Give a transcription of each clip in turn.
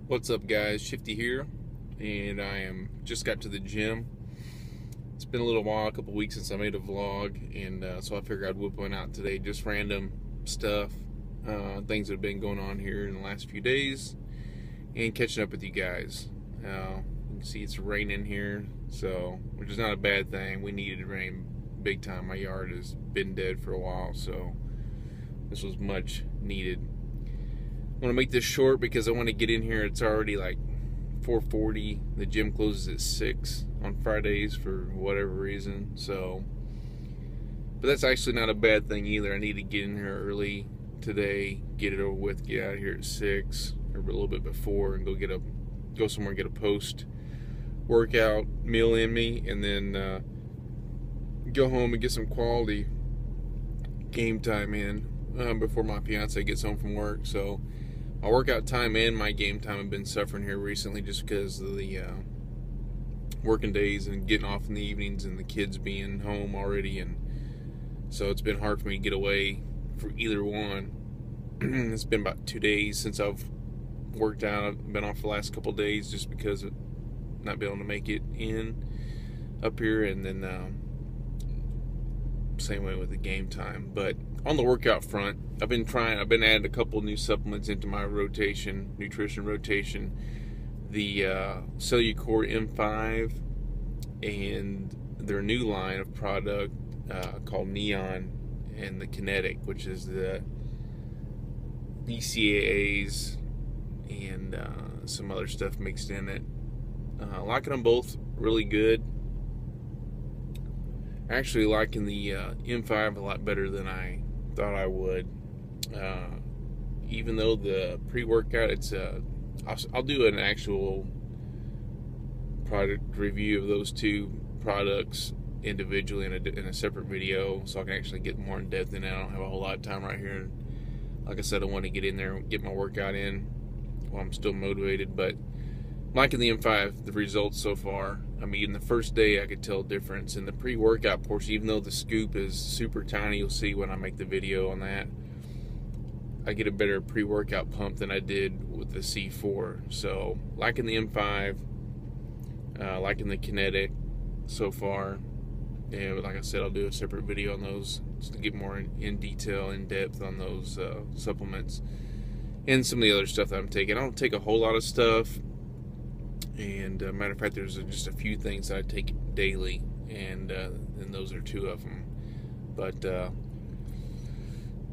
What's up, guys? Shiftea here, and I am just got to the gym. It's been a little while, a couple weeks since I made a vlog, and so I figured I'd whip one out today. Just random stuff, things that have been going on here in the last few days, and catching up with you guys. You can see it's raining here, so which is not a bad thing. We needed rain big time. My yard has been dead for a while, so this was much needed. I want to make this short because I want to get in here. It's already like 4:40. The gym closes at 6 on Fridays for whatever reason. So, but that's actually not a bad thing either. I need to get in here early today, get it over with, get out of here at 6 or a little bit before, and go somewhere and get a post workout meal in me, and then go home and get some quality game time in before my fiance gets home from work. So my workout time and my game time have been suffering here recently just because of the working days and getting off in the evenings and the kids being home already, and so it's been hard for me to get away for either one. It's been about 2 days since I've worked out. I've been off the last couple of days just because of not being able to make it in up here, and then same way with the game time. But on the workout front, I've been adding a couple new supplements into my nutrition rotation. The Cellucor M5 and their new line of product called Neon, and the Kinetic, which is the BCAAs and some other stuff mixed in it. Liking them both really good. Actually liking the M5 a lot better than I thought I would. Even though the pre-workout, I'll do an actual product review of those two products individually in a separate video, so I can actually get more in depth in it. I don't have a whole lot of time right here. Like I said, I want to get in there and get my workout in while I'm still motivated. But liking the M5, the results so far. I mean, the first day I could tell a difference in the pre-workout portion. Even though the scoop is super tiny, you'll see when I make the video on that, I get a better pre-workout pump than I did with the C4. So liking the M5, liking the Kinetic so far. And like I said, I'll do a separate video on those just to get more in detail, in depth on those supplements and some of the other stuff that I'm taking. I don't take a whole lot of stuff. And matter of fact, there's just a few things that I take daily, and those are two of them. But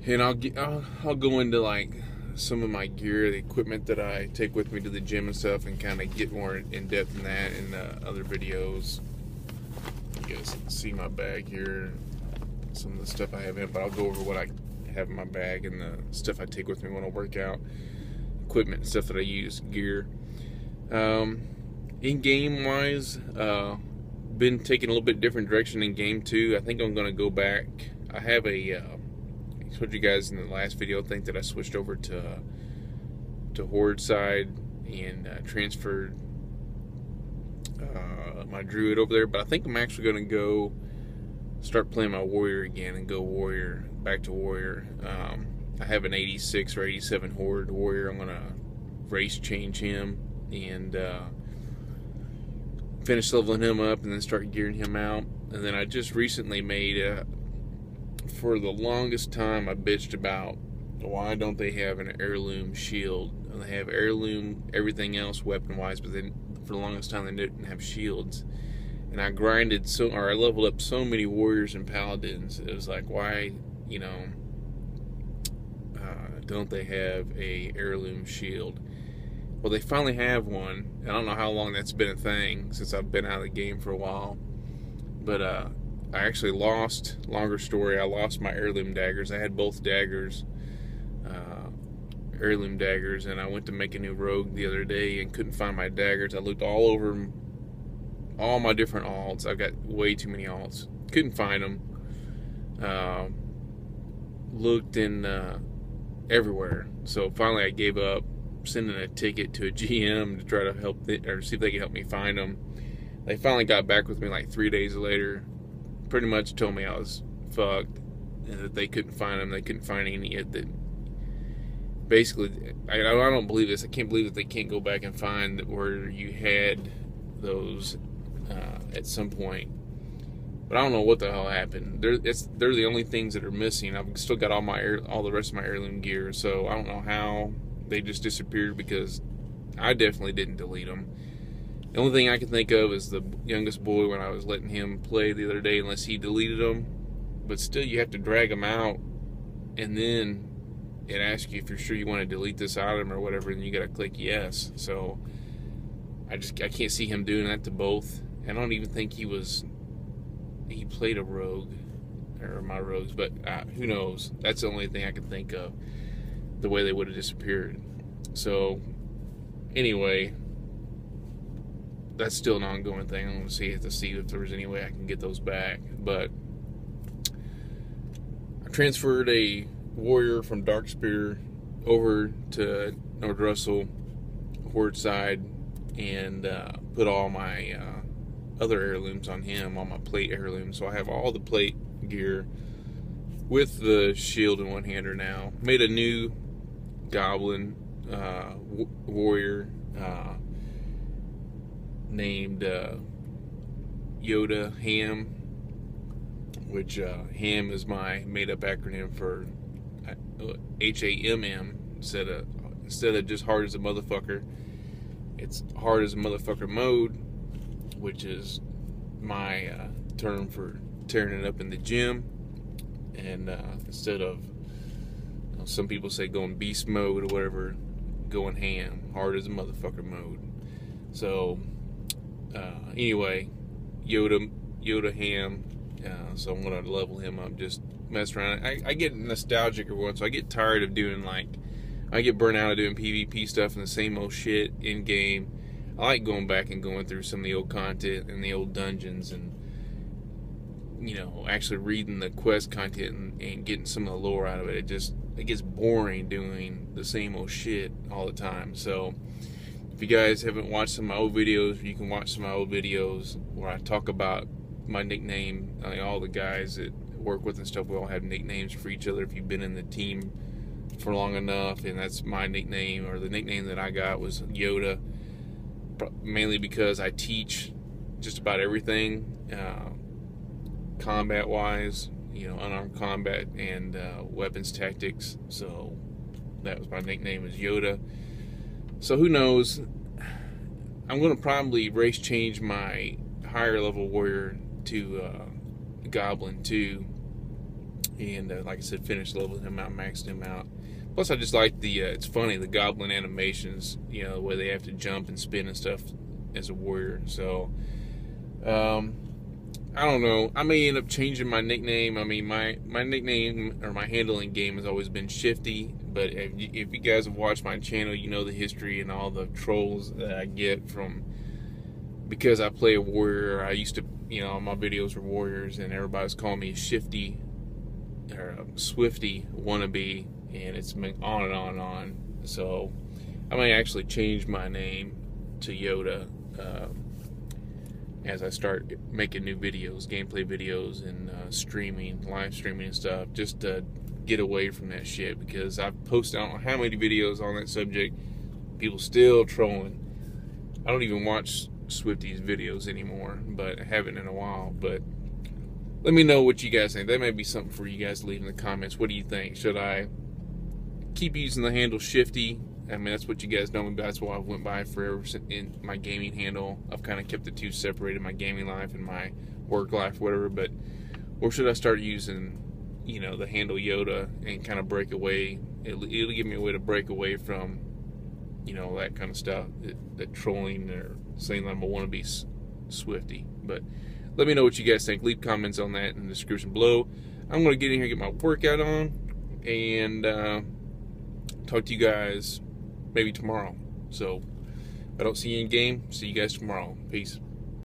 and I'll go into like some of my gear, the equipment that I take with me to the gym and stuff, and kind of get more in depth in that in other videos. You guys can see my bag here, some of the stuff I have in it, but I'll go over what I have in my bag and the stuff I take with me when I work out, equipment and stuff that I use, gear. In game wise, been taking a little bit different direction in game 2. I think I'm going to go back. I have I told you guys in the last video, I think, that I switched over to Horde side and transferred my Druid over there, but I think I'm actually going to go start playing my Warrior again and go Warrior, back to Warrior. I have an 86 or 87 Horde Warrior. I'm going to race change him and finish leveling him up and then start gearing him out. And then I just recently made for the longest time I bitched about why don't they have an heirloom shield, and they have heirloom everything else weapon wise, but then for the longest time they didn't have shields. And I I leveled up so many warriors and paladins. It was like, why, don't they have a heirloom shield? Well, they finally have one. I don't know how long that's been a thing, since I've been out of the game for a while. But I actually lost, longer story, I lost my heirloom daggers. I had both daggers, heirloom daggers, and I went to make a new rogue the other day and couldn't find my daggers. I looked all over all my different alts. I've got way too many alts. Couldn't find them. Looked in everywhere. So finally I gave up, sending a ticket to a GM to try to help or see if they could help me find them. They finally got back with me like 3 days later, pretty much told me I was fucked and that they couldn't find them. They couldn't find any yet. That basically, I don't believe this. I can't believe that they can't go back and find where you had those at some point. But I don't know what the hell happened. They're the only things that are missing. I've still got all the rest of my heirloom gear, so I don't know how they just disappeared, because I definitely didn't delete them. The only thing I can think of is the youngest boy, when I was letting him play the other day, unless he deleted them. But still, you have to drag them out, and then it asks you if you're sure you want to delete this item or whatever, and you got to click yes. So I can't see him doing that to both. I don't even think he played a rogue, or my rogues, but who knows? That's the only thing I can think of, the way they would have disappeared. So anyway, that's still an ongoing thing. I'm going to see if there's any way I can get those back. But I transferred a warrior from Darkspear over to Nord Russell Horde side, and put all my other heirlooms on him, all my plate heirlooms. So I have all the plate gear with the shield and one-hander now. Made a new goblin warrior named H.A.M.M, which H.A.M.M is my made-up acronym for H.A.M.M. instead of just hard as a motherfucker. It's hard as a motherfucker mode, which is my term for tearing it up in the gym. And instead of, some people say going beast mode or whatever, going ham, hard as a motherfucker mode. So anyway, Yoda H.A.M.M. So I'm gonna level him up, just mess around. I get nostalgic every once, so I get tired of doing, like, I get burnt out of doing PvP stuff and the same old shit in game. I like going back and going through some of the old content and the old dungeons, and actually reading the quest content and getting some of the lore out of it. It gets boring doing the same old shit all the time. So if you guys haven't watched some of my old videos, you can watch some of my old videos where I talk about my nickname. All the guys that work with and stuff, we all have nicknames for each other if you've been in the team for long enough, and that's my nickname, or the nickname that I got was Yoda, mainly because I teach just about everything combat wise, unarmed combat and weapons tactics. So that was my nickname, is Yoda. So who knows, I'm going to probably race change my higher level warrior to Goblin too, and like I said, finish leveling him out, maxing him out. Plus I just like the it's funny, the Goblin animations, the way they have to jump and spin and stuff as a warrior. So I don't know, I may end up changing my nickname. I mean, my nickname, or my handling game, has always been Shiftea. But if you guys have watched my channel, you know the history and all the trolls that I get from, because I play a warrior. I used to, all my videos were warriors, and everybody's calling me a Shiftea or a Swifty wannabe, and it's been on and on and on. So I may actually change my name to Yoda as I start making new videos, gameplay videos, and live streaming and stuff, just to get away from that shit, because I've posted I don't know how many videos on that subject, people still trolling. I don't even watch Swifty's videos anymore, but I haven't in a while. But let me know what you guys think. That may be something for you guys to leave in the comments. What do you think? Should I keep using the handle Shiftea? I mean, that's what you guys know me, but that's what I went by forever in my gaming handle. I've kind of kept the two separated, my gaming life and my work life, whatever. But, or should I start using, the handle Yoda and kind of break away? It'll give me a way to break away from, that kind of stuff, that trolling or saying that I'm a wannabe Swifty. But let me know what you guys think. Leave comments on that in the description below. I'm going to get in here and get my workout on, and talk to you guys maybe tomorrow. So if I don't see you in game, see you guys tomorrow. Peace.